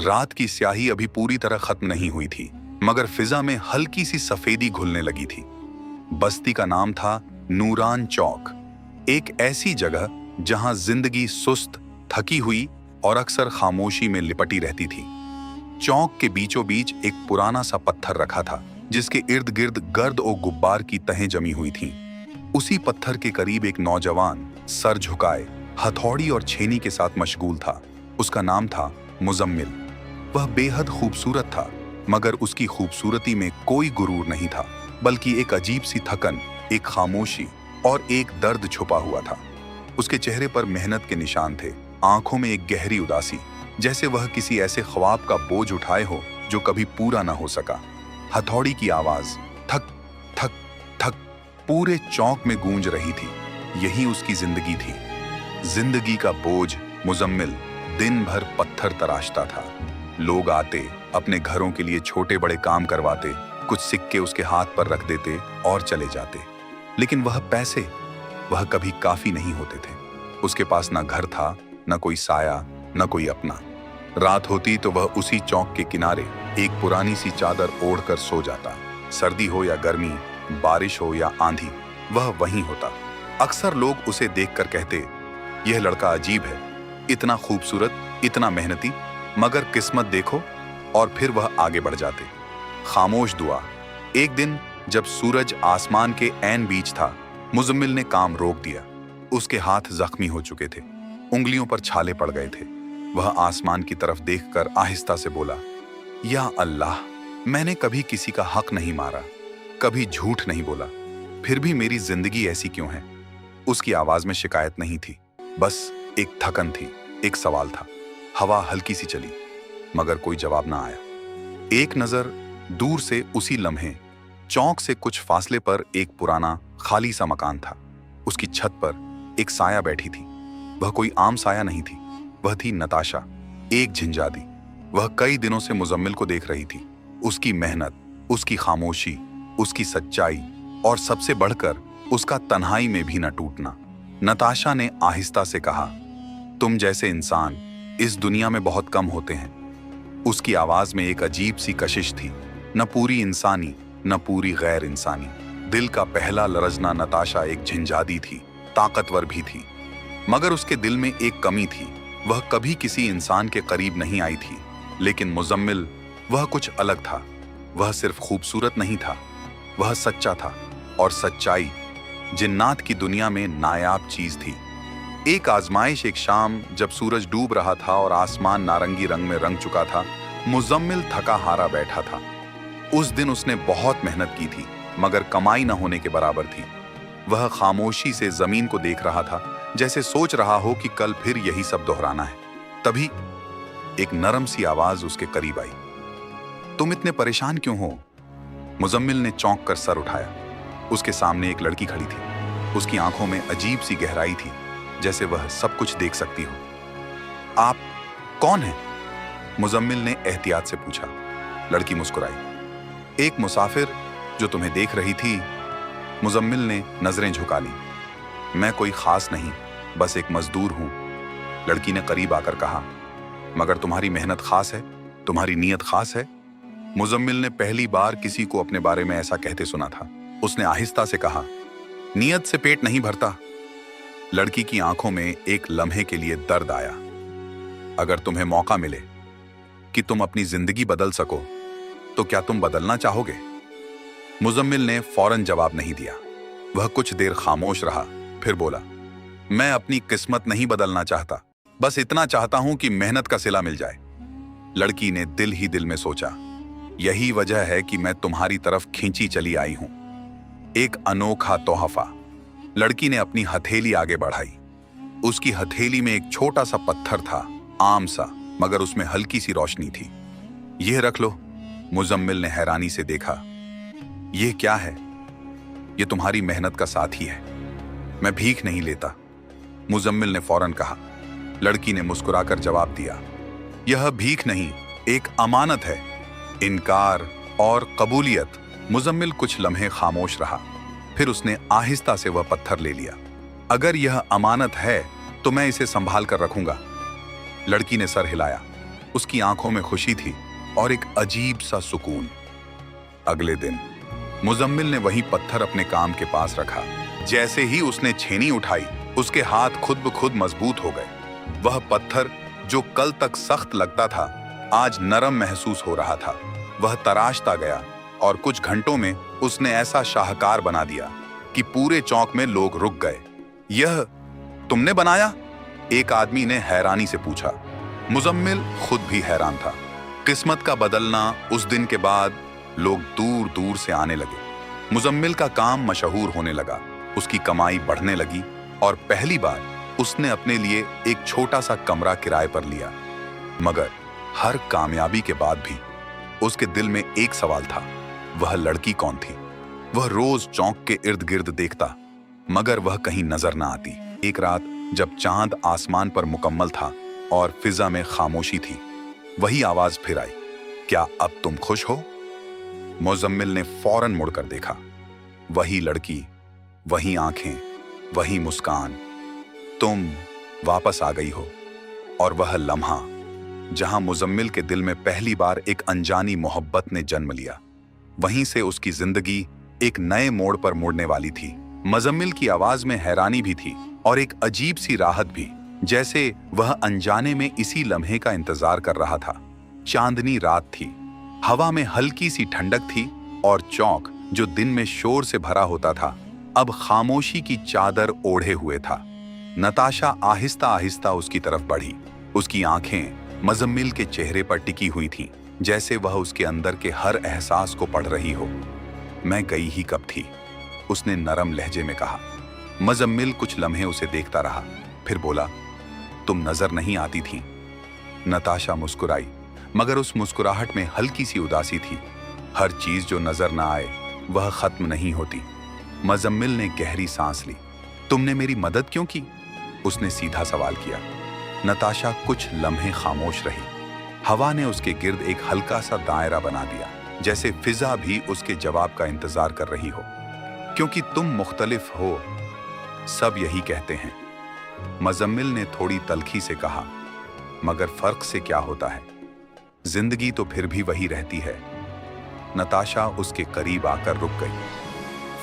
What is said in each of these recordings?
रात की स्याही अभी पूरी तरह खत्म नहीं हुई थी, मगर फिजा में हल्की सी सफेदी घुलने लगी थी। बस्ती का नाम था नूरान चौक, एक ऐसी जगह जहां जिंदगी सुस्त, थकी हुई और अक्सर खामोशी में लिपटी रहती थी। चौक के बीचों बीच एक पुराना सा पत्थर रखा था, जिसके इर्द गिर्द गर्द और गुब्बार की तहें जमी हुई थीं। उसी पत्थर के करीब एक नौजवान सर झुकाए, हथौड़ी और छेनी के साथ मशगूल था। उसका नाम था मुजम्मिल। वह बेहद खूबसूरत था, मगर उसकी खूबसूरती में कोई गुरूर नहीं था, बल्कि एक अजीब सी थकन, एक खामोशी और एक दर्द छुपा हुआ था। उसके चेहरे पर मेहनत के निशान थे, आंखों में एक गहरी उदासी, जैसे वह किसी ऐसे ख्वाब का बोझ उठाए हो जो कभी पूरा न हो सका। हथौड़ी की आवाज थक थक थक पूरे चौक में गूंज रही थी। यही उसकी जिंदगी थी। जिंदगी का बोझ। मुजम्मिल दिन भर पत्थर तराशता था। लोग आते, अपने घरों के लिए छोटे बड़े काम करवाते, कुछ सिक्के उसके हाथ पर रख देते और चले जाते। लेकिन वह कभी काफी नहीं होते थे। उसके पास ना घर था, न कोई साया, न कोई अपना। रात होती तो वह उसी चौक के किनारे एक पुरानी सी चादर ओढ़कर सो जाता। सर्दी हो या गर्मी, बारिश हो या आंधी, वह वहीं होता। अक्सर लोग उसे देखकर कहते, यह लड़का अजीब है, इतना खूबसूरत, इतना मेहनती, मगर किस्मत देखो, और फिर वह आगे बढ़ जाते। खामोश दुआ। एक दिन जब सूरज आसमान के ऐन बीच था, मुजम्मिल ने काम रोक दिया। उसके हाथ जख्मी हो चुके थे, उंगलियों पर छाले पड़ गए थे। वह आसमान की तरफ देखकर आहिस्ता से बोला, या अल्लाह, मैंने कभी किसी का हक नहीं मारा, कभी झूठ नहीं बोला, फिर भी मेरी जिंदगी ऐसी क्यों है? उसकी आवाज में शिकायत नहीं थी, बस एक थकन थी, एक सवाल था। हवा हल्की सी चली, मगर कोई जवाब ना आया। एक नजर दूर से उसी लम्हे चौक से कुछ फासले पर एक पुराना खाली सा मकान था। उसकी छत पर एक साया बैठी थी। वह कोई आम साया नहीं थी, वह थी नताशा, एक झिंजादी। वह कई दिनों से मुजम्मिल को देख रही थी। उसकी मेहनत, उसकी खामोशी, उसकी सच्चाई और सबसे बढ़कर उसका तन्हाई में भी न टूटना। नताशा ने आहिस्ता से कहा, तुम जैसे इंसान इस दुनिया में बहुत कम होते हैं। उसकी आवाज में एक अजीब सी कशिश थी, न पूरी इंसानी न पूरी गैर इंसानी। दिल का पहला लरजना। नताशा एक झिंझादी थी, ताकतवर भी थी, मगर उसके दिल में एक कमी थी। वह कभी किसी इंसान के करीब नहीं आई थी। लेकिन मुजम्मिल, वह कुछ अलग था। वह सिर्फ खूबसूरत नहीं था, वह सच्चा था, और सच्चाई जिन्नात की दुनिया में नायाब चीज थी। एक आजमाइश। एक शाम जब सूरज डूब रहा था और आसमान नारंगी रंग में रंग चुका था, मुजम्मिल थका हारा बैठा था। उस दिन उसने बहुत मेहनत की थी, मगर कमाई न होने के बराबर थी। वह खामोशी से जमीन को देख रहा था, जैसे सोच रहा हो कि कल फिर यही सब दोहराना है। तभी एक नरम सी आवाज उसके करीब आई, तुम इतने परेशान क्यों हो? मुजम्मिल ने चौंक कर सर उठाया। उसके सामने एक लड़की खड़ी थी। उसकी आंखों में अजीब सी गहराई थी, जैसे वह सब कुछ देख सकती हो। आप कौन हैं? मुजम्मिल ने एहतियात से पूछा। लड़की मुस्कुराई। एक मुसाफिर जो तुम्हें देख रही थी। मुजम्मिल ने नजरें झुका ली। मैं कोई खास नहीं, बस एक मजदूर हूं। लड़की ने करीब आकर कहा, मगर तुम्हारी मेहनत खास है, तुम्हारी नीयत खास है। मुजम्मिल ने पहली बार किसी को अपने बारे में ऐसा कहते सुना था। उसने आहिस्ता से कहा, नीयत से पेट नहीं भरता। लड़की की आंखों में एक लम्हे के लिए दर्द आया। अगर तुम्हें मौका मिले कि तुम अपनी जिंदगी बदल सको, तो क्या तुम बदलना चाहोगे? मुजम्मिल ने फौरन जवाब नहीं दिया। वह कुछ देर खामोश रहा, फिर बोला, मैं अपनी किस्मत नहीं बदलना चाहता, बस इतना चाहता हूं कि मेहनत का सिला मिल जाए। लड़की ने दिल ही दिल में सोचा, यही वजह है कि मैं तुम्हारी तरफ खींची चली आई हूं। एक अनोखा तोहफा। लड़की ने अपनी हथेली आगे बढ़ाई। उसकी हथेली में एक छोटा सा पत्थर था, आम सा, मगर उसमें हल्की सी रोशनी थी। यह रख लो। मुजम्मिल ने हैरानी से देखा। यह क्या है? यह तुम्हारी मेहनत का साथी है, मैं भीख नहीं लेता। मुजम्मिल ने फौरन कहा। लड़की ने मुस्कुराकर जवाब दिया, यह भीख नहीं, एक अमानत है। इनकार और कबूलियत। मुजम्मिल कुछ लम्हे खामोश रहा, फिर उसने आहिस्ता से वह पत्थर ले लिया। अगर यह अमानत है तो मैं इसे संभाल कर रखूंगा। लड़की ने सर हिलाया। उसकी आंखों में खुशी थी और एक अजीब सा सुकून। अगले दिन मुजम्मिल ने वही पत्थर अपने काम के पास रखा। जैसे ही उसने छेनी उठाई, उसके हाथ खुद ब खुद मजबूत हो गए। वह पत्थर जो कल तक सख्त लगता था, आज नरम महसूस हो रहा था। वह तराशता गया और कुछ घंटों में उसने ऐसा शाहकार बना दिया कि पूरे चौक में लोग रुक गए। यह तुमने बनाया? एक आदमी ने हैरानी से पूछा। मुजम्मिल खुद भी हैरान था। किस्मत का बदलना। उस दिन के बाद लोग दूर दूर से आने लगे। मुजम्मिल का काम मशहूर होने लगा, उसकी कमाई बढ़ने लगी और पहली बार उसने अपने लिए एक छोटा सा कमरा किराए पर लिया। मगर हर कामयाबी के बाद भी उसके दिल में एक सवाल था, वह लड़की कौन थी? वह रोज चौक के इर्द गिर्द देखता, मगर वह कहीं नजर ना आती। एक रात जब चांद आसमान पर मुकम्मल था और फिजा में खामोशी थी, वही आवाज फिर आई, क्या अब तुम खुश हो? मुजम्मिल ने फौरन मुड़कर देखा। वही लड़की, वही आंखें, वही मुस्कान। तुम वापस आ गई हो। और वह लम्हा जहां मुजम्मिल के दिल में पहली बार एक अनजानी मोहब्बत ने जन्म लिया, वहीं से उसकी जिंदगी एक नए मोड़ पर मुड़ने वाली थी। मुजम्मिल की आवाज में हैरानी भी थी और एक अजीब सी राहत भी, जैसे वह अनजाने में इसी लम्हे का इंतजार कर रहा था। चांदनी रात थी, हवा में हल्की सी ठंडक थी और चौक जो दिन में शोर से भरा होता था, अब खामोशी की चादर ओढ़े हुए था। नताशा आहिस्ता आहिस्ता उसकी तरफ बढ़ी। उसकी आंखें मुजम्मिल के चेहरे पर टिकी हुई थीं, जैसे वह उसके अंदर के हर एहसास को पढ़ रही हो। मैं गई ही कब थी, उसने नरम लहजे में कहा। मुजम्मिल कुछ लम्हे उसे देखता रहा, फिर बोला, तुम नजर नहीं आती थी। नताशा मुस्कुराई, मगर उस मुस्कुराहट में हल्की सी उदासी थी। हर चीज जो नजर ना आए वह खत्म नहीं होती। मुजम्मिल ने गहरी सांस ली। तुमने मेरी मदद क्यों की? उसने सीधा सवाल किया। नताशा कुछ लम्हे खामोश रही। हवा ने उसके गिर्द एक हल्का सा दायरा बना दिया, जैसे फिजा भी उसके जवाब का इंतजार कर रही हो। क्योंकि तुम मुख्तलिफ हो, सब यही कहते हैं। मुजम्मिल ने थोड़ी तल्खी से कहा, मगर फर्क से क्या होता है? जिंदगी तो फिर भी वही रहती है। नताशा उसके करीब आकर रुक गई।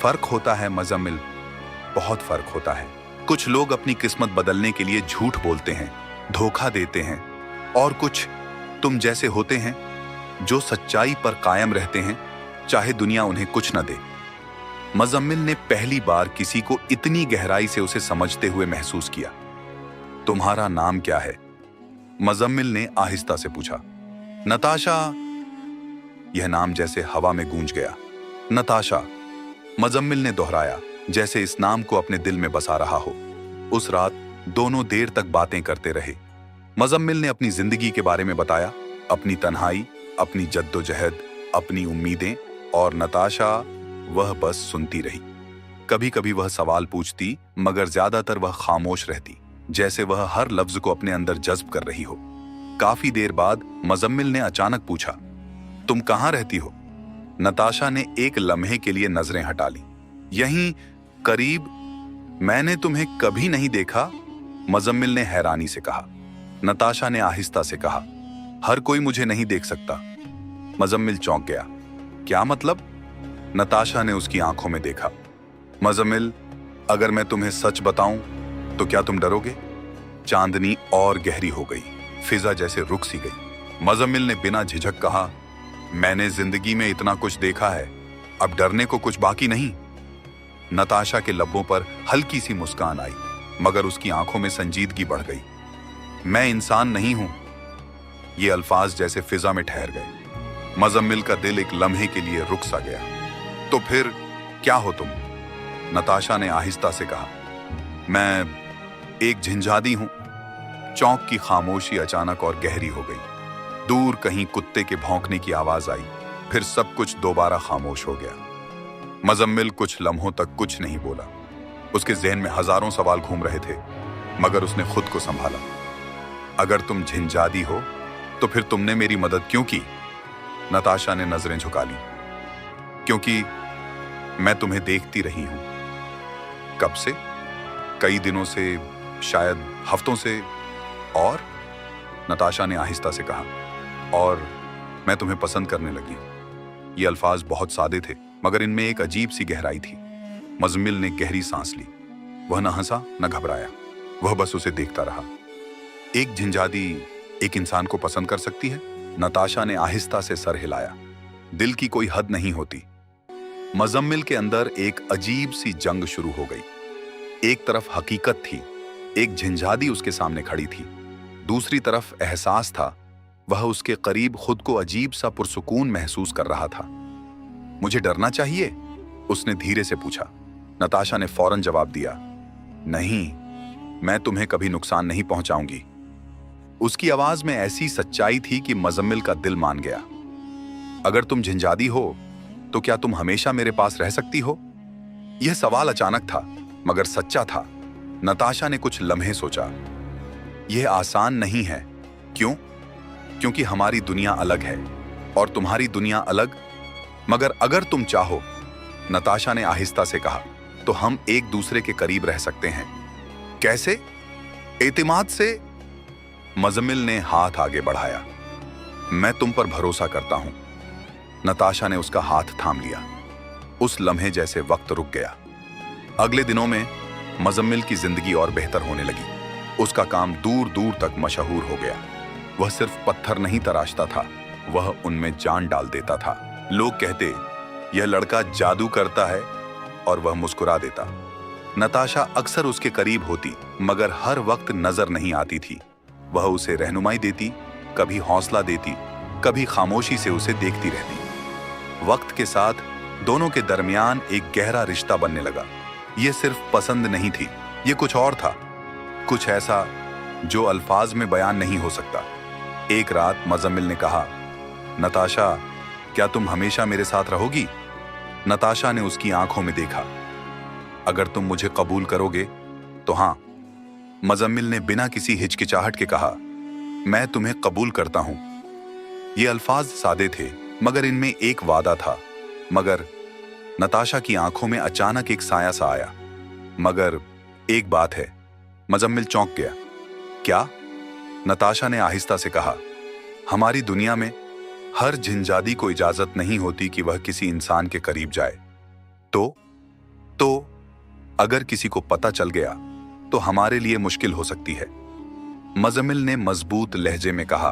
फर्क होता है मुजम्मिल, बहुत फर्क होता है। कुछ लोग अपनी किस्मत बदलने के लिए झूठ बोलते हैं, धोखा देते हैं, और कुछ तुम जैसे होते हैं जो सच्चाई पर कायम रहते हैं, चाहे दुनिया उन्हें कुछ न दे। मुजम्मिल ने पहली बार किसी को इतनी गहराई से उसे समझते हुए महसूस किया। तुम्हारा नाम क्या है? मुजम्मिल ने आहिस्ता से पूछा। नताशा। यह नाम जैसे हवा में गूंज गया। नताशा, मुजम्मिल ने दोहराया, जैसे इस नाम को अपने दिल में बसा रहा हो। उस रात दोनों देर तक बातें करते रहे। मुजम्मिल ने अपनी जिंदगी के बारे में बताया, अपनी तन्हाई, अपनी जद्दोजहद, अपनी उम्मीदें, और नताशा वह बस सुनती रही। कभी कभी वह सवाल पूछती, मगर ज्यादातर वह खामोश रहती, जैसे वह हर लफ्ज को अपने अंदर जज्ब कर रही हो। काफी देर बाद मुजम्मिल ने अचानक पूछा, तुम कहाँ रहती हो? नताशा ने एक लम्हे के लिए नजरें हटा ली। यहीं करीब। मैंने तुम्हें कभी नहीं देखा, मुजम्मिल ने हैरानी से कहा। नताशा ने आहिस्ता से कहा, हर कोई मुझे नहीं देख सकता। मुजम्मिल चौंक गया। क्या मतलब? नताशा ने उसकी आंखों में देखा। मुजम्मिल, अगर मैं तुम्हें सच बताऊं तो क्या तुम डरोगे? चांदनी और गहरी हो गई, फिजा जैसे रुक सी गई। मुजम्मिल ने बिना झिझक कहा, मैंने जिंदगी में इतना कुछ देखा है, अब डरने को कुछ बाकी नहीं। नताशा के लब्बों पर हल्की सी मुस्कान आई, मगर उसकी आंखों में संजीदगी बढ़ गई। मैं इंसान नहीं हूं। ये अल्फाज जैसे फिजा में ठहर गए। मुजम्मिल का दिल एक लम्हे के लिए रुक सा गया। तो फिर क्या हो तुम? नताशा ने आहिस्ता से कहा, मैं एक झंझादी हूं। चौक की खामोशी अचानक और गहरी हो गई। दूर कहीं कुत्ते के भौंकने की आवाज आई, फिर सब कुछ दोबारा खामोश हो गया। मुजम्मिल कुछ लम्हों तक कुछ नहीं बोला। उसके जहन में हजारों सवाल घूम रहे थे, मगर उसने खुद को संभाला। अगर तुम झंझादी हो तो फिर तुमने मेरी मदद क्यों की? नताशा ने नजरें झुका ली। क्योंकि मैं तुम्हें देखती रही हूं। कब से? कई दिनों से, शायद हफ्तों से। और? नताशा ने आहिस्ता से कहा, और मैं तुम्हें पसंद करने लगी। ये अल्फाज बहुत सादे थे, मगर इनमें एक अजीब सी गहराई थी। मुज़म्मिल ने गहरी सांस ली। वह न हंसा न घबराया, वह बस उसे देखता रहा। एक झंझादी एक इंसान को पसंद कर सकती है? नताशा ने आहिस्ता से सर हिलाया। दिल की कोई हद नहीं होती। मुज़म्मिल के अंदर एक अजीब सी जंग शुरू हो गई। एक तरफ हकीकत थी, एक झंझादी उसके सामने खड़ी थी। दूसरी तरफ एहसास था, वह उसके करीब खुद को अजीब सा पुरसुकून महसूस कर रहा था। मुझे डरना चाहिए? उसने धीरे से पूछा। नताशा ने फौरन जवाब दिया, नहीं, मैं तुम्हें कभी नुकसान नहीं पहुंचाऊंगी। उसकी आवाज में ऐसी सच्चाई थी कि मुज़म्मिल का दिल मान गया। अगर तुम झंझादी हो तो क्या तुम हमेशा मेरे पास रह सकती हो? यह सवाल अचानक था, मगर सच्चा था। नताशा ने कुछ लम्हे सोचा। यह आसान नहीं है। क्यों? क्योंकि हमारी दुनिया अलग है और तुम्हारी दुनिया अलग। मगर अगर तुम चाहो, नताशा ने आहिस्ता से कहा, तो हम एक दूसरे के करीब रह सकते हैं। कैसे? एतिमाद से। मुज़म्मिल ने हाथ आगे बढ़ाया। मैं तुम पर भरोसा करता हूं। नताशा ने उसका हाथ थाम लिया। उस लम्हे जैसे वक्त रुक गया। अगले दिनों में मुज़म्मिल की जिंदगी और बेहतर होने लगी। उसका काम दूर दूर तक मशहूर हो गया। वह सिर्फ पत्थर नहीं तराशता था, वह उनमें जान डाल देता था। लोग कहते, यह लड़का जादू करता है, और वह मुस्कुरा देता। नताशा अक्सर उसके करीब होती, मगर हर वक्त नजर नहीं आती थी। वह उसे रहनुमाई देती, कभी हौसला देती, कभी खामोशी से उसे देखती रहती। वक्त के साथ दोनों के दरमियान एक गहरा रिश्ता बनने लगा। यह सिर्फ पसंद नहीं थी, यह कुछ और था, कुछ ऐसा जो अल्फाज में बयान नहीं हो सकता। एक रात मुज़म्मिल ने कहा, नताशा, क्या तुम हमेशा मेरे साथ रहोगी? नताशा ने उसकी आंखों में देखा। अगर तुम मुझे कबूल करोगे तो हाँ। मुज़म्मिल ने बिना किसी हिचकिचाहट के कहा, मैं तुम्हें कबूल करता हूं। ये अल्फाज सादे थे, मगर इनमें एक वादा था। मगर नताशा की आंखों में अचानक एक साया सा आया। मगर एक बात है। मुज़म्मिल चौंक गया। क्या? नताशा ने आहिस्ता से कहा, हमारी दुनिया में हर झंझादी को इजाजत नहीं होती कि वह किसी इंसान के करीब जाए। तो अगर किसी को पता चल गया तो हमारे लिए मुश्किल हो सकती है। मुज़म्मिल ने मजबूत लहजे में कहा,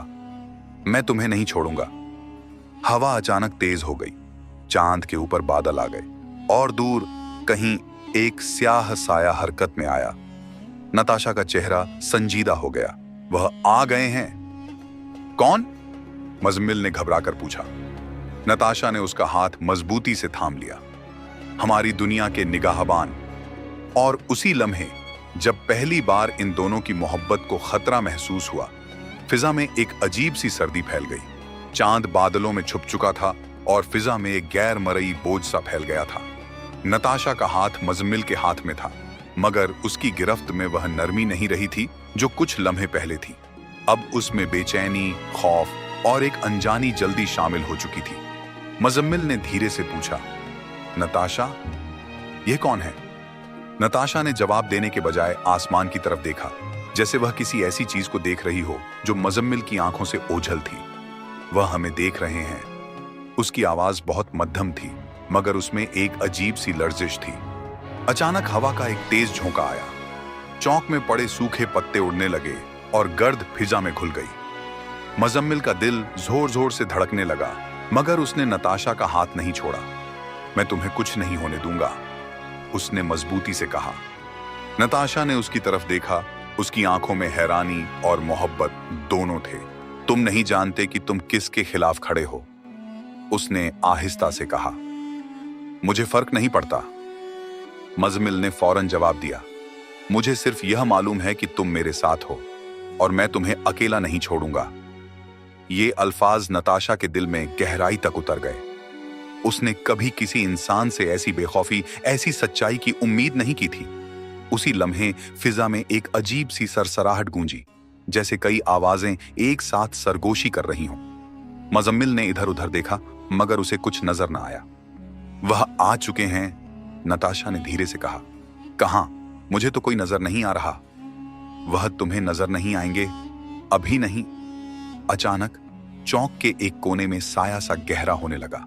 मैं तुम्हें नहीं छोड़ूंगा। हवा अचानक तेज हो गई। चांद के ऊपर बादल आ गए और दूर कहीं एक स्याह साया हरकत में आया। नताशा का चेहरा संजीदा हो गया। वह आ गए हैं। कौन? मुज़म्मिल ने घबराकर पूछा। नताशा ने उसका हाथ मजबूती से थाम लिया। हमारी दुनिया के निगाहबान। और उसी लम्हे जब पहली बार इन दोनों की मोहब्बत को खतरा महसूस हुआ, फिजा में एक अजीब सी सर्दी फैल गई। चांद बादलों में छुप चुका था और फिजा में एक गैर मरई बोझ सा फैल गया था। नताशा का हाथ मुज़म्मिल के हाथ में था, मगर उसकी गिरफ्त में वह नरमी नहीं रही थी जो कुछ लम्हे पहले थी। अब उसमें बेचैनी, खौफ और एक अनजानी जल्दी शामिल हो चुकी थी। मुज़म्मिल ने धीरे से पूछा, नताशा, यह कौन है? नताशा ने जवाब देने के बजाय आसमान की तरफ देखा, जैसे वह किसी ऐसी चीज को देख रही हो जो मुज़म्मिल की आंखों से ओझल थी। वह हमें देख रहे हैं। उसकी आवाज बहुत मध्यम थी, मगर उसमें एक अजीब सी लर्जिश थी। अचानक हवा का एक तेज झोंका आया। चौक में पड़े सूखे पत्ते उड़ने लगे और गर्द फिजा में घुल गई। मुज़म्मिल का दिल जोर जोर से धड़कने लगा, मगर उसने नताशा का हाथ नहीं छोड़ा। मैं तुम्हें कुछ नहीं होने दूंगा, उसने मजबूती से कहा। नताशा ने उसकी तरफ देखा। उसकी आंखों में हैरानी और मोहब्बत दोनों थे। तुम नहीं जानते कि तुम किसके खिलाफ खड़े हो, उसने आहिस्ता से कहा। मुझे फर्क नहीं पड़ता, मुज़म्मिल ने फौरन जवाब दिया। मुझे सिर्फ यह मालूम है कि तुम मेरे साथ हो और मैं तुम्हें अकेला नहीं छोड़ूंगा। ये अल्फाज नताशा के दिल में गहराई तक उतर गए। उसने कभी किसी इंसान से ऐसी बेखौफी, ऐसी सच्चाई की उम्मीद नहीं की थी। उसी लम्हे फिजा में एक अजीब सी सरसराहट गूंजी, जैसे कई आवाजें एक साथ सरगोशी कर रही हों। मुज़म्मिल ने इधर उधर देखा, मगर उसे कुछ नजर न आया। वह आ चुके हैं, नताशा ने धीरे से कहा। कहां? मुझे तो कोई नजर नहीं आ रहा। वह तुम्हें नजर नहीं आएंगे, अभी नहीं। अचानक चौक के एक कोने में साया सा गहरा होने लगा।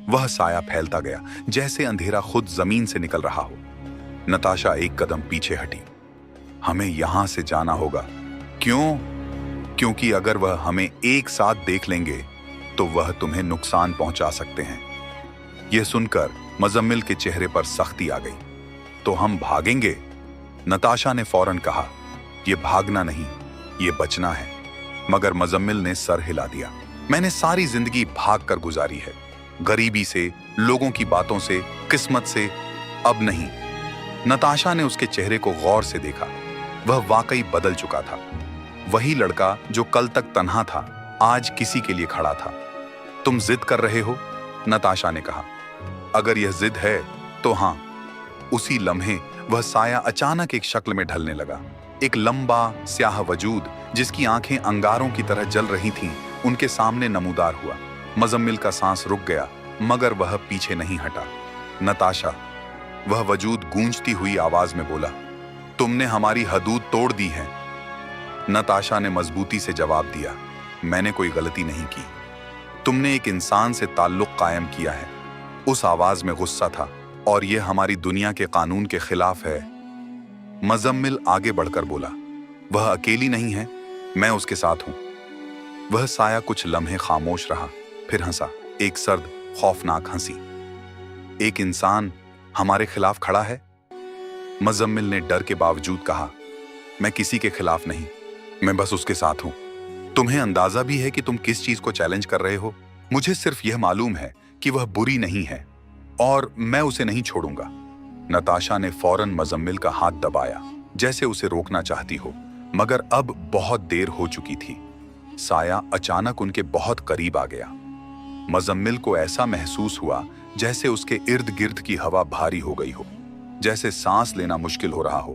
वह साया फैलता गया जैसे अंधेरा खुद जमीन से निकल रहा हो। नताशा एक कदम पीछे हटी। हमें यहां से जाना होगा। क्यों? क्योंकि अगर वह हमें एक साथ देख लेंगे तो वह तुम्हें नुकसान पहुंचा सकते हैं। यह सुनकर मुजम्मिल के चेहरे पर सख्ती आ गई। तो हम भागेंगे? नताशा ने फौरन कहा। यह भागना नहीं, यह बचना है। मगर मुजम्मिल ने सर हिला दिया। मैंने सारी जिंदगी भाग कर गुजारी है, गरीबी से, लोगों की बातों से, किस्मत से। अब नहीं। नताशा ने उसके चेहरे को गौर से देखा। वह वाकई बदल चुका था। वही लड़का जो कल तक तन्हा था, आज किसी के लिए खड़ा था। तुम जिद कर रहे हो? नताशा ने कहा। अगर यह जिद है तो हां। उसी लम्हे वह साया अचानक एक शक्ल में ढलने लगा। एक लंबा स्याह वजूद जिसकी आंखें अंगारों की तरह जल रही थीं, उनके सामने नमूदार हुआ। मुजम्मिल का सांस रुक गया, मगर वह पीछे नहीं हटा। नताशा, वह वजूद गूंजती हुई आवाज में बोला, तुमने हमारी हदूद तोड़ दी है। नताशा ने मजबूती से जवाब दिया, मैंने कोई गलती नहीं की। तुमने एक इंसान से ताल्लुक कायम किया है। उस आवाज में गुस्सा था, और यह हमारी दुनिया के कानून के खिलाफ है। मुजम्मिल आगे बढ़कर बोला, वह अकेली नहीं है, मैं उसके साथ हूं। वह साया कुछ लम्हे खामोश रहा, फिर हंसा, एक सर्द खौफनाक हंसी। एक इंसान हमारे खिलाफ खड़ा है? मुजम्मिल ने डर के बावजूद कहा, मैं किसी के खिलाफ नहीं, मैं बस उसके साथ हूं। तुम्हें अंदाजा भी है कि तुम किस चीज को चैलेंज कर रहे हो? मुझे सिर्फ यह मालूम है कि वह बुरी नहीं है, और मैं उसे नहीं छोड़ूंगा। नताशा ने फौरन मुजम्मिल का हाथ दबाया, जैसे उसे रोकना चाहती हो, मगर अब बहुत देर हो चुकी थी। साया अचानक उनके बहुत करीब आ गया। मुजम्मिल को ऐसा महसूस हुआ जैसे उसके इर्द गिर्द की हवा भारी हो गई हो, जैसे सांस लेना मुश्किल हो रहा हो।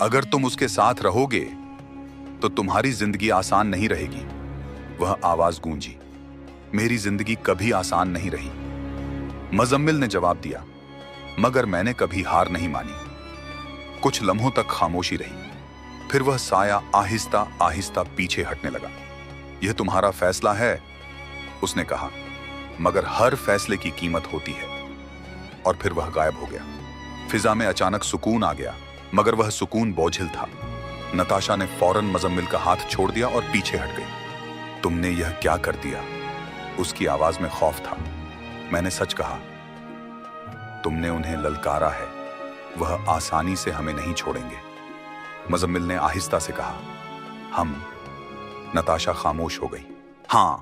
अगर तुम उसके साथ रहोगे तो तुम्हारी जिंदगी आसान नहीं रहेगी। वह आवाज गूंजी। मेरी जिंदगी कभी आसान नहीं रही, मुजम्मिल ने जवाब दिया, मगर मैंने कभी हार नहीं मानी। कुछ लम्हों तक खामोशी रही, फिर वह साया आहिस्ता आहिस्ता पीछे हटने लगा। यह तुम्हारा फैसला है, उसने कहा, मगर हर फैसले की कीमत होती है। और फिर वह गायब हो गया। फिजा में अचानक सुकून आ गया, मगर वह सुकून बोझिल था। नताशा ने फौरन मुजम्मिल का हाथ छोड़ दिया और पीछे हट गई। तुमने यह क्या कर दिया? उसकी आवाज में खौफ था। मैंने सच कहा। तुमने उन्हें ललकारा है, वह आसानी से हमें नहीं छोड़ेंगे, मुजम्मिल ने आहिस्ता से कहा। हम? नताशा खामोश हो गई। हां,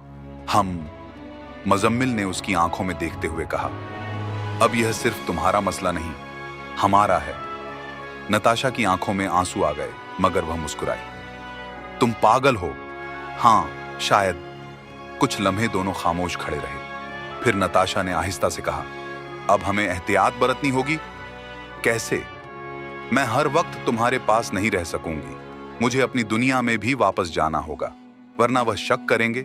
हम, मुजम्मिल ने उसकी आंखों में देखते हुए कहा। अब यह सिर्फ तुम्हारा मसला नहीं, हमारा है। नताशा की आंखों में आंसू आ गए, मगर वह मुस्कुराई। तुम पागल हो? हां, शायद। कुछ लम्हे दोनों खामोश खड़े रहे। फिर नताशा ने आहिस्ता से कहा, अब हमें एहतियात बरतनी होगी। कैसे? मैं हर वक्त तुम्हारे पास नहीं रह सकूंगी। मुझे अपनी दुनिया में भी वापस जाना होगा, वरना वह शक करेंगे।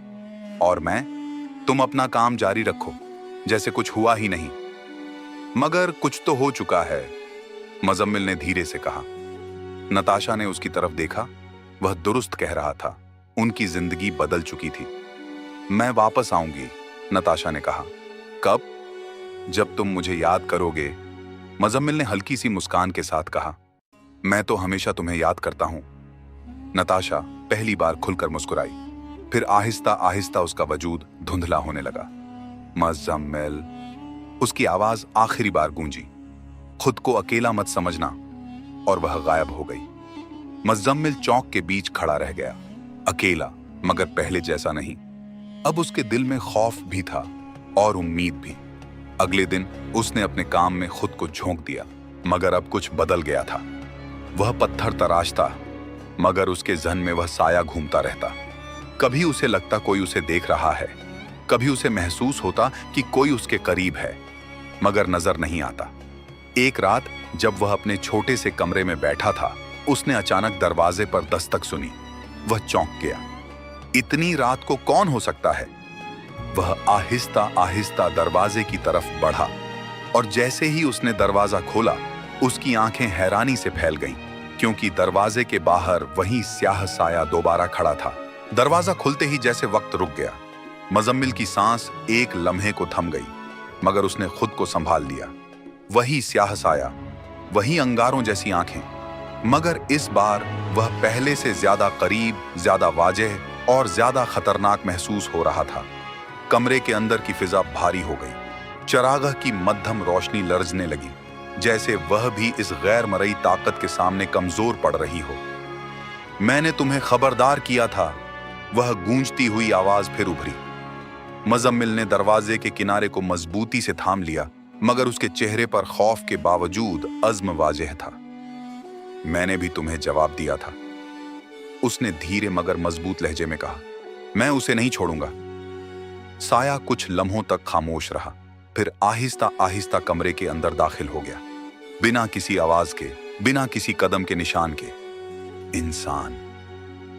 और मैं? तुम अपना काम जारी रखो, जैसे कुछ हुआ ही नहीं। मगर कुछ तो हो चुका है, मुजम्मिल ने धीरे से कहा। नताशा ने उसकी तरफ देखा। वह दुरुस्त कह रहा था, उनकी जिंदगी बदल चुकी थी। मैं वापस आऊंगी, नताशा ने कहा। कब? जब तुम मुझे याद करोगे, मुजम्मिल ने हल्की सी मुस्कान के साथ कहा। मैं तो हमेशा तुम्हें याद करता हूं। नताशा पहली बार खुलकर मुस्कुराई, फिर आहिस्ता आहिस्ता उसका वजूद धुंधला होने लगा। मुजम्मिल, उसकी आवाज आखिरी बार गूंजी। खुद को अकेला मत समझना। और वह गायब हो गई। मुजम्मिल चौक के बीच खड़ा रह गया, अकेला, मगर पहले जैसा नहीं। अब उसके दिल में खौफ भी था और उम्मीद भी। अगले दिन उसने अपने काम में खुद को झोंक दिया, मगर अब कुछ बदल गया था। वह पत्थर तराशता, मगर उसके जहन में वह साया घूमता रहता। कभी उसे लगता कोई उसे देख रहा है, कभी उसे महसूस होता कि कोई उसके करीब है, मगर नजर नहीं आता। एक रात जब वह अपने छोटे से कमरे में बैठा था, उसने अचानक दरवाजे पर दस्तक सुनी। वह चौंक गया। इतनी रात को कौन हो सकता है? वह आहिस्ता आहिस्ता दरवाजे की तरफ बढ़ा, और जैसे ही उसने दरवाजा खोला, उसकी आंखें हैरानी से फैल गईं, क्योंकि दरवाजे के बाहर वही स्याह साया दोबारा खड़ा था। दरवाजा खुलते ही जैसे वक्त रुक गया। मुज़म्मिल की सांस एक लम्हे को थम गई, मगर उसने खुद को संभाल लिया। वही स्याह साया, वही अंगारों जैसी आंखें, मगर इस बार वह पहले से ज्यादा करीब, ज्यादा वाज़ेह और ज्यादा खतरनाक महसूस हो रहा था। कमरे के अंदर की फिजा भारी हो गई। चरागाह की मध्यम रोशनी लरजने लगी, जैसे वह भी इस गैर मरई ताकत के सामने कमजोर पड़ रही हो। मैंने तुम्हें खबरदार किया था, वह गूंजती हुई आवाज फिर उभरी। मुज़म्मिल ने दरवाजे के किनारे को मजबूती से थाम लिया, मगर उसके चेहरे पर खौफ के बावजूद अज़्म वाज़ेह था। मैंने भी तुम्हें जवाब दिया था, उसने धीरे मगर मजबूत लहजे में कहा। मैं उसे नहीं छोड़ूंगा। साया कुछ लम्हों तक खामोश रहा, फिर आहिस्ता आहिस्ता कमरे के अंदर दाखिल हो गया, बिना किसी आवाज के, बिना किसी कदम के निशान के। इंसान,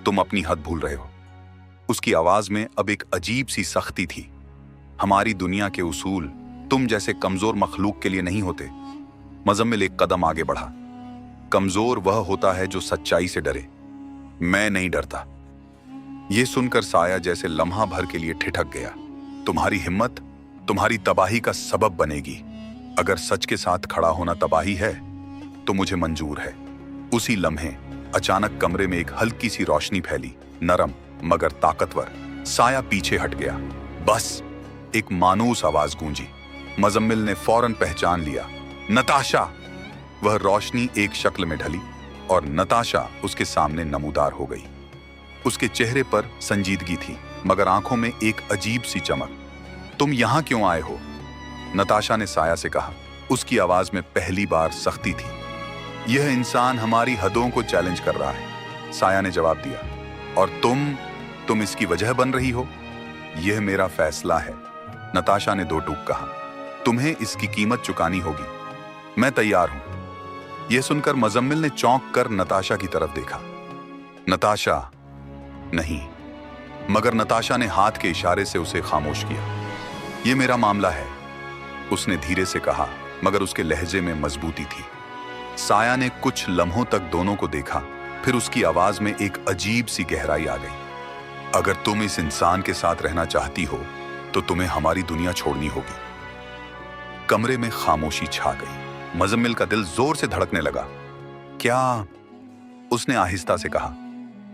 तुम अपनी हद भूल रहे हो। उसकी आवाज में अब एक अजीब सी सख्ती थी। हमारी दुनिया के उसूल तुम जैसे कमजोर मखलूक के लिए नहीं होते। मुज़म्मिल एक कदम आगे बढ़ा। कमजोर वह होता है जो सच्चाई से डरे। मैं नहीं डरता। यह सुनकर साया जैसे लम्हा भर के लिए ठिठक गया। तुम्हारी हिम्मत तुम्हारी तबाही का सबब बनेगी। अगर सच के साथ खड़ा होना तबाही है तो मुझे मंजूर है। उसी लम्हे अचानक कमरे में एक हल्की सी रोशनी फैली, नरम मगर ताकतवर। साया पीछे हट गया। बस, एक मानूस आवाज गूंजी। मुज़म्मिल ने फौरन पहचान लिया, नताशा। वह रोशनी एक शक्ल में ढली और नताशा उसके सामने नमूदार हो गई। उसके चेहरे पर संजीदगी थी, मगर आंखों में एक अजीब सी चमक। तुम यहां क्यों आए हो? नताशा ने साया से कहा। उसकी आवाज में पहली बार सख्ती थी। यह इंसान हमारी हदों को चैलेंज कर रहा है, साया ने जवाब दिया। और तुम इसकी वजह बन रही हो। यह मेरा फैसला है, नताशा ने दो टूक कहा। तुम्हें इसकी कीमत चुकानी होगी। मैं तैयार हूं। यह सुनकर मुज़म्मिल ने चौंक कर नताशा की तरफ देखा। नताशा नहीं, मगर नताशा ने हाथ के इशारे से उसे खामोश किया। यह मेरा मामला है, उसने धीरे से कहा, मगर उसके लहजे में मजबूती थी। साया ने कुछ लम्हों तक दोनों को देखा, फिर उसकी आवाज में एक अजीब सी गहराई आ गई। अगर तुम इस इंसान के साथ रहना चाहती हो तो तुम्हें हमारी दुनिया छोड़नी होगी। कमरे में खामोशी छा गई। मुज़म्मिल का दिल जोर से धड़कने लगा। क्या? उसने आहिस्ता से कहा।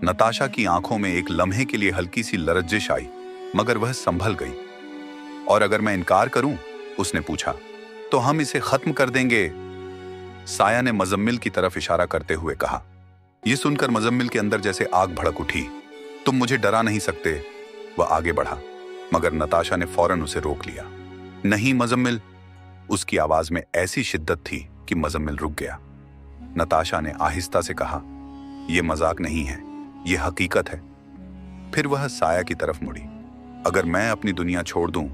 नताशा की आंखों में एक लम्हे के लिए हल्की सी लरजिश आई, मगर वह संभल गई। और अगर मैं इनकार करूं, उसने पूछा, तो हम इसे खत्म कर देंगे। साया ने मुज़म्मिल की तरफ इशारा करते हुए कहा। यह सुनकर मुज़म्मिल के अंदर जैसे आग भड़क उठी। तुम मुझे डरा नहीं सकते। वह आगे बढ़ा, मगर नताशा ने फौरन उसे रोक लिया। नहीं मुज़म्मिल। उसकी आवाज में ऐसी शिद्दत थी कि मुज़म्मिल रुक गया। नताशा ने आहिस्ता से कहा, यह मजाक नहीं है, यह हकीकत है। फिर वह साया की तरफ मुड़ी। अगर मैं अपनी दुनिया छोड़ दूं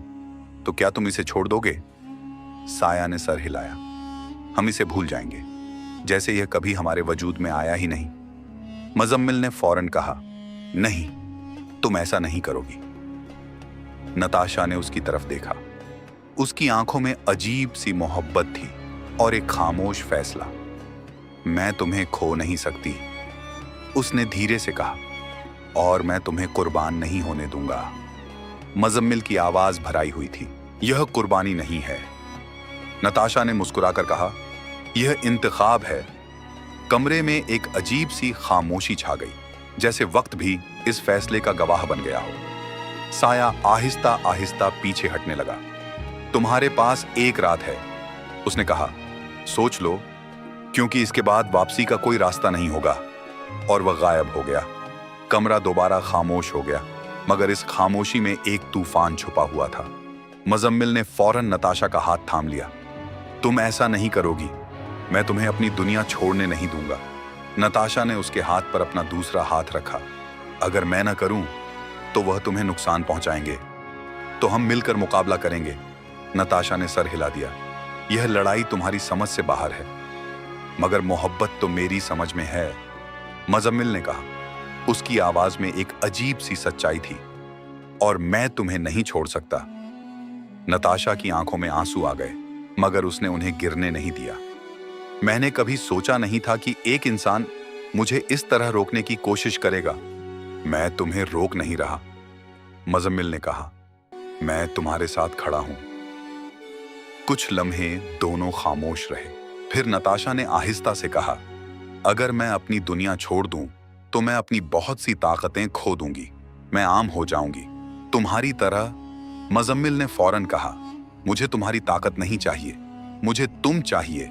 तो क्या तुम इसे छोड़ दोगे? साया ने सर हिलाया। हम इसे भूल जाएंगे, जैसे यह कभी हमारे वजूद में आया ही नहीं। मुज़म्मिल ने फौरन कहा, नहीं, तुम ऐसा नहीं करोगी। नताशा ने उसकी तरफ देखा। उसकी आंखों में अजीब सी मोहब्बत थी और एक खामोश फैसला। मैं तुम्हें खो नहीं सकती, उसने धीरे से कहा, और मैं तुम्हें कुर्बान नहीं होने दूंगा। मुज़म्मिल की आवाज भराई हुई थी। यह कुर्बानी नहीं है, नताशा ने मुस्कुराकर कहा, यह इंतखाब है। कमरे में एक अजीब सी खामोशी छा गई, जैसे वक्त भी इस फैसले का गवाह बन गया हो। साया आहिस्ता आहिस्ता पीछे हटने लगा। तुम्हारे पास एक रात है, उसने कहा। सोच लो, क्योंकि इसके बाद वापसी का कोई रास्ता नहीं होगा। और वह गायब हो गया। कमरा दोबारा खामोश हो गया, मगर इस खामोशी में एक तूफान छुपा हुआ था। मुज़म्मिल ने फौरन नताशा का हाथ थाम लिया। तुम ऐसा नहीं करोगी, मैं तुम्हें अपनी दुनिया छोड़ने नहीं दूंगा। नताशा ने उसके हाथ पर अपना दूसरा हाथ रखा। अगर मैं न करूं तो वह तुम्हें नुकसान पहुंचाएंगे, तो हम मिलकर मुकाबला करेंगे। नताशा ने सर हिला दिया। यह लड़ाई तुम्हारी समझ से बाहर है, मगर मोहब्बत तो मेरी समझ में है, मुज़म्मिल ने कहा। उसकी आवाज में एक अजीब सी सच्चाई थी। और मैं तुम्हें नहीं छोड़ सकता। नताशा की आंखों में आंसू आ गए, मगर उसने उन्हें गिरने नहीं दिया। मैंने कभी सोचा नहीं था कि एक इंसान मुझे इस तरह रोकने की कोशिश करेगा। मैं तुम्हें रोक नहीं रहा, मुज़म्मिल ने कहा। मैं तुम्हारे साथ खड़ा हूं। कुछ लम्हे दोनों खामोश रहे। फिर नताशा ने आहिस्ता से कहा, अगर मैं अपनी दुनिया छोड़ दूं तो मैं अपनी बहुत सी ताकतें खो दूंगी, मैं आम हो जाऊंगी, तुम्हारी तरह। मुजम्मिल ने फौरन कहा, मुझे तुम्हारी ताकत नहीं चाहिए, मुझे तुम चाहिए।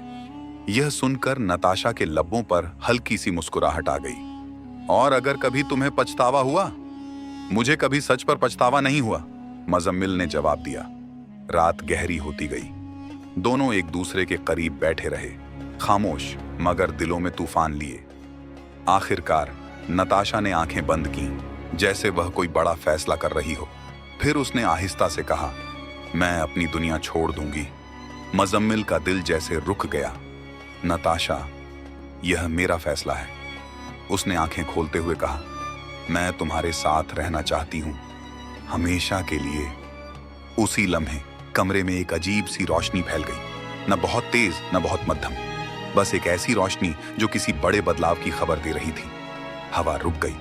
यह सुनकर नताशा के लबों पर हल्की सी मुस्कुराहट आ गई। और अगर कभी तुम्हें पछतावा हुआ? मुझे कभी सच पर पछतावा नहीं हुआ, मुजम्मिल ने जवाब दिया। रात गहरी होती गई। दोनों एक दूसरे के करीब बैठे रहे, खामोश मगर दिलों में तूफान लिए। आखिरकार नताशा ने आंखें बंद की, जैसे वह कोई बड़ा फैसला कर रही हो। फिर उसने आहिस्ता से कहा, मैं अपनी दुनिया छोड़ दूंगी। मुजम्मिल का दिल जैसे रुक गया। नताशा, यह मेरा फैसला है, उसने आंखें खोलते हुए कहा। मैं तुम्हारे साथ रहना चाहती हूं, हमेशा के लिए। उसी लम्हे कमरे में एक अजीब सी रोशनी फैल गई, न बहुत तेज न बहुत मध्यम, बस एक ऐसी रोशनी जो किसी बड़े बदलाव की खबर दे रही थी। हवा रुक गई,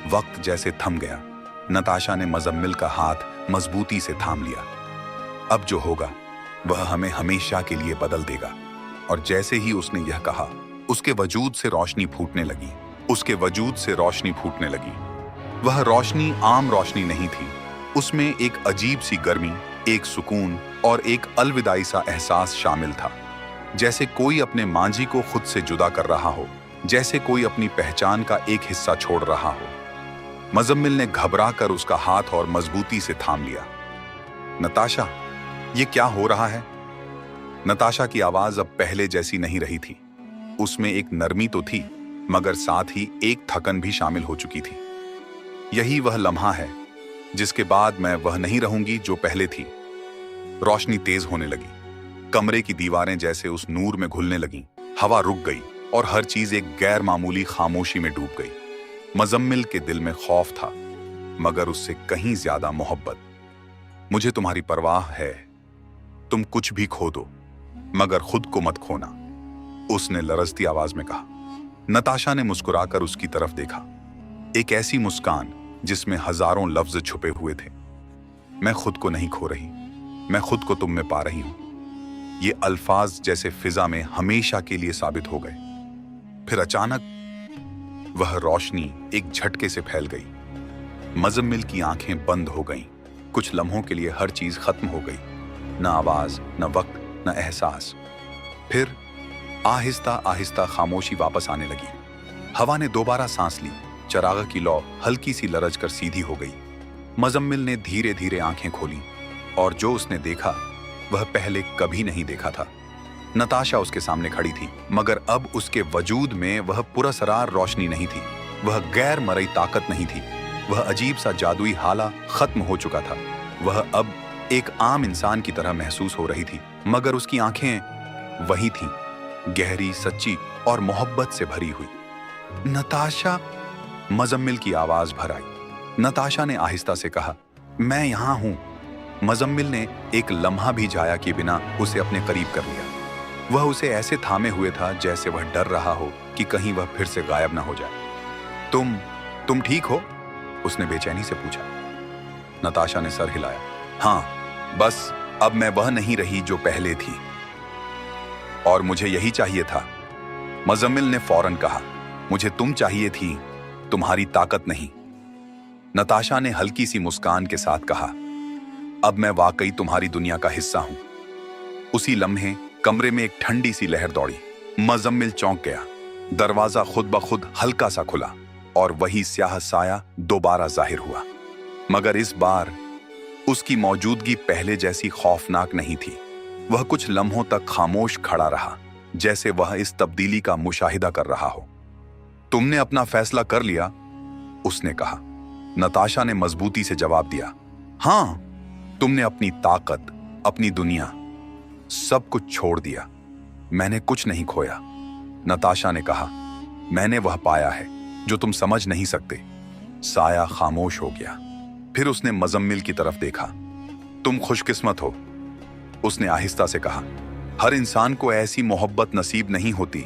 वक्त जैसे थम गया। नताशा ने मुजम्मिल का हाथ मजबूती से थाम लिया। अब जो होगा वह हमें हमेशा के लिए बदल देगा। और जैसे ही उसने यह कहा, उसके वजूद से रोशनी फूटने लगी। उसके वजूद से रोशनी फूटने लगी। वह रोशनी आम रोशनी नहीं थी, उसमें एक अजीब सी गर्मी, एक सुकून और एक अलविदाई सा एहसास शामिल था। जैसे कोई अपने मांझी को खुद से जुदा कर रहा हो, जैसे कोई अपनी पहचान का एक हिस्सा छोड़ रहा हो। मुजम्मिल ने घबरा कर उसका हाथ और मजबूती से थाम लिया। नताशा, ये क्या हो रहा है? नताशा की आवाज अब पहले जैसी नहीं रही थी। उसमें एक नरमी तो थी, मगर साथ ही एक थकन भी शामिल हो चुकी थी। यही वह लम्हा है जिसके बाद मैं वह नहीं रहूंगी जो पहले थी। रोशनी तेज होने लगी, कमरे की दीवारें जैसे उस नूर में घुलने लगीं। हवा रुक गई और हर चीज एक गैर मामूली खामोशी में डूब गई। मुजम्मिल के दिल में खौफ था, मगर उससे कहीं ज्यादा मोहब्बत। मुझे तुम्हारी परवाह है, तुम कुछ भी खो दो, मगर खुद को मत खोना, उसने लरजती आवाज में कहा। नताशा ने मुस्कुराकर उसकी तरफ देखा, एक ऐसी मुस्कान जिसमें हजारों लफ्ज छुपे हुए थे। मैं खुद को नहीं खो रही, मैं खुद को तुम में पा रही हूं। ये अल्फाज जैसे फिजा में हमेशा के लिए साबित हो गए। फिर अचानक वह रोशनी एक झटके से फैल गई। मुजम्मिल की आंखें बंद हो गईं। कुछ लम्हों के लिए हर चीज खत्म हो गई, न आवाज, न वक्त, न एहसास। फिर आहिस्ता आहिस्ता खामोशी वापस आने लगी। हवा ने दोबारा सांस ली, चराग की लौ हल्की सी लरज कर सीधी हो गई। मुजम्मिल ने धीरे धीरे आंखें खोली और जो उसने देखा वह पहले कभी नहीं देखा था। नताशा उसके सामने खड़ी थी, मगर अब उसके वजूद में वह पुरअसरार रोशनी नहीं थी, वह गैर मरई ताकत नहीं थी, वह अजीब सा जादुई हाला खत्म हो चुका था। वह अब एक आम इंसान की तरह महसूस हो रही थी, मगर उसकी आंखें वही थीं, गहरी, सच्ची और मोहब्बत से भरी हुई। नताशा, मुजम्मिल की आवाज भर आई। नताशा ने आहिस्ता से कहा, मैं यहां हूं। मुजम्मिल ने एक लम्हा भी जाया किए बिना उसे अपने करीब कर लिया। वह उसे ऐसे थामे हुए था जैसे वह डर रहा हो कि कहीं वह फिर से गायब ना हो जाए। तुम ठीक हो? उसने बेचैनी से पूछा। नताशा ने सर हिलाया। हाँ, बस अब मैं वह नहीं रही जो पहले थी, और मुझे यही चाहिए था। मुजम्मिल ने फौरन कहा, मुझे तुम चाहिए थी, तुम्हारी ताकत नहीं। नताशा ने हल्की सी मुस्कान के साथ कहा, अब मैं वाकई तुम्हारी दुनिया का हिस्सा हूं। उसी लम्हे कमरे में एक ठंडी सी लहर दौड़ी। मुजम्मिल चौंक गया। दरवाजा खुद ब खुद हल्का सा खुला और वही स्याह साया दोबारा जाहिर हुआ, मगर इस बार उसकी मौजूदगी पहले जैसी खौफनाक नहीं थी। वह कुछ लम्हों तक खामोश खड़ा रहा, जैसे वह इस तब्दीली का मुशाहिदा कर रहा हो। तुमने अपना फैसला कर लिया? उसने कहा। नताशा ने मजबूती से जवाब दिया, हां, तुमने अपनी ताकत, अपनी दुनिया, सब कुछ छोड़ दिया। मैंने कुछ नहीं खोया। नताशा ने कहा, मैंने वह पाया है जो तुम समझ नहीं सकते। साया खामोश हो गया। फिर उसने मुजम्मिल की तरफ देखा। तुम खुशकिस्मत हो, उसने आहिस्ता से कहा। हर इंसान को ऐसी मोहब्बत नसीब नहीं होती।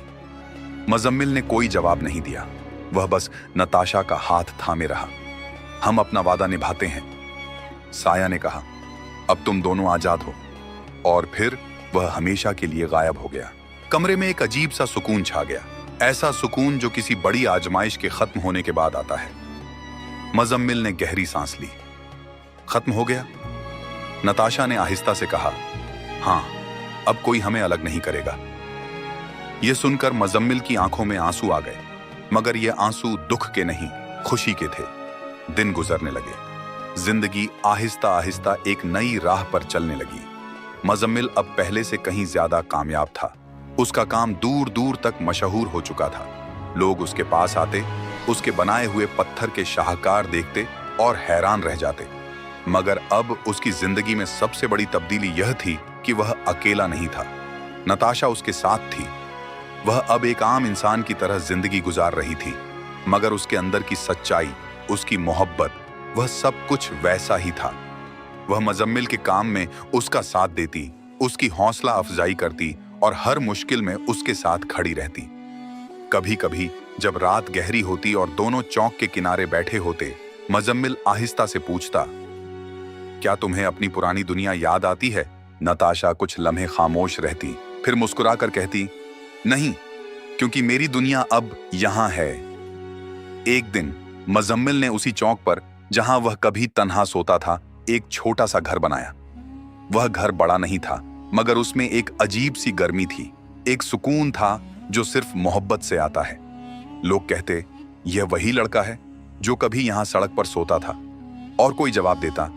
मुजम्मिल ने कोई जवाब नहीं दिया, वह बस नताशा का हाथ थामे रहा। हम अपना वादा निभाते हैं, साया ने कहा। अब तुम दोनों आजाद हो। और फिर वह हमेशा के लिए गायब हो गया। कमरे में एक अजीब सा सुकून छा गया, ऐसा सुकून जो किसी बड़ी आजमाइश के खत्म होने के बाद आता है। मुजम्मिल ने गहरी सांस ली। खत्म हो गया? नताशा ने आहिस्ता से कहा, हाँ, अब कोई हमें अलग नहीं करेगा। यह सुनकर मुजम्मिल की आंखों में आंसू आ गए, मगर ये आंसू दुख के नहीं, खुशी के थे। दिन गुजरने लगे, जिंदगी आहिस्ता आहिस्ता एक नई राह पर चलने लगी। मुजम्मिल अब पहले से कहीं ज्यादा कामयाब था। उसका काम दूर दूर तक मशहूर हो चुका था। लोग उसके पास आते, उसके बनाए हुए पत्थर के शाहकार देखते और हैरान रह जाते। मगर अब उसकी जिंदगी में सबसे बड़ी तब्दीली यह थी कि वह अकेला नहीं था। नताशा उसके साथ थी। वह अब एक आम इंसान की तरह जिंदगी गुजार रही थी, मगर उसके अंदर की सच्चाई, उसकी मोहब्बत, वह सब कुछ वैसा ही था। वह मुजम्मिल के काम में उसका साथ देती, उसकी हौसला अफजाई करती और हर मुश्किल में उसके साथ खड़ी रहती। कभी कभी जब रात गहरी होती और दोनों चौक के किनारे बैठे होते, मुजम्मिल आहिस्ता से पूछता, क्या तुम्हें अपनी पुरानी दुनिया याद आती है? नताशा कुछ लम्हे खामोश रहती, फिर मुस्कुराकर कहती, नहीं, क्योंकि मेरी दुनिया अब यहां है। एक दिन मुजम्मिल ने उसी चौक पर, जहां वह कभी तन्हा सोता था, एक छोटा सा घर बनाया। वह घर बड़ा नहीं था, मगर उसमें एक अजीब सी गर्मी थी, एक सुकून था जो सिर्फ मोहब्बत से आता है। लोग कहते, यह वही लड़का है जो कभी यहां सड़क पर सोता था। और कोई जवाब देता,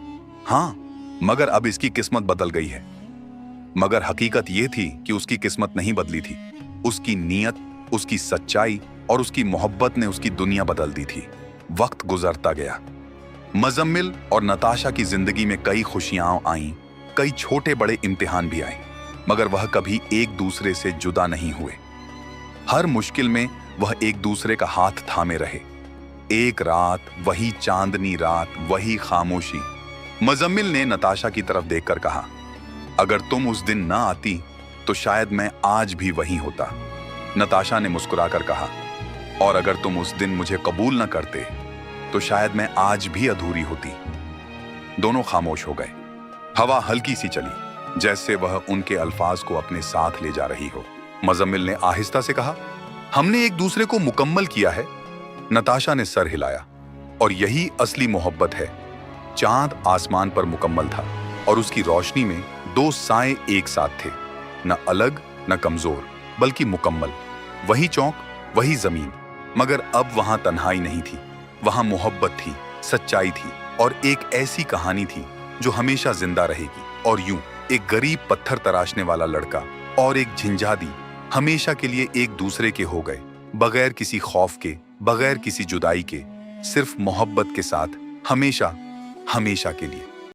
हाँ, मगर अब इसकी किस्मत बदल गई है। मगर हकीकत यह थी कि उसकी किस्मत नहीं बदली थी। उसकी नीयत, उसकी सच्चाई और उसकी मोहब्बत ने उसकी दुनिया बदल दी थी। वक्त गुजरता गया। मुजम्मिल और नताशा की जिंदगी में कई खुशियां आईं, कई छोटे बड़े इम्तिहान भी आए, मगर वह कभी एक दूसरे से जुदा नहीं हुए। हर मुश्किल में वह एक दूसरे का हाथ थामे रहे। एक रात, वही चांदनी रात, वही खामोशी। मुजम्मिल ने नताशा की तरफ देखकर कहा, अगर तुम उस दिन ना आती तो शायद मैं आज भी वहीं होता। नताशा ने मुस्कुराकर कहा, और अगर तुम उस दिन मुझे कबूल न करते तो शायद मैं आज भी अधूरी होती। दोनों खामोश हो गए। हवा हल्की सी चली, जैसे वह उनके अल्फाज को अपने साथ ले जा रही हो। मुजम्मिल ने आहिस्ता से कहा, हमने एक दूसरे को मुकम्मल किया है। नताशा ने सर हिलाया, और यही असली मोहब्बत है। चांद आसमान पर मुकम्मल था और उसकी रोशनी में दो साए एक साथ थे, न अलग न कमजोर, बल्कि मुकम्मल। वही चौक, वही जमीन, मगर अब वहां तन्हाई नहीं थी। वहां मोहब्बत थी, सच्चाई थी और एक ऐसी कहानी थी जो हमेशा जिंदा रहेगी। और यूं एक गरीब पत्थर तराशने वाला लड़का और एक झंझादी हमेशा के लिए एक दूसरे के हो गए, बगैर किसी खौफ के, बगैर किसी जुदाई के, सिर्फ मोहब्बत के साथ, हमेशा हमेशा के लिए।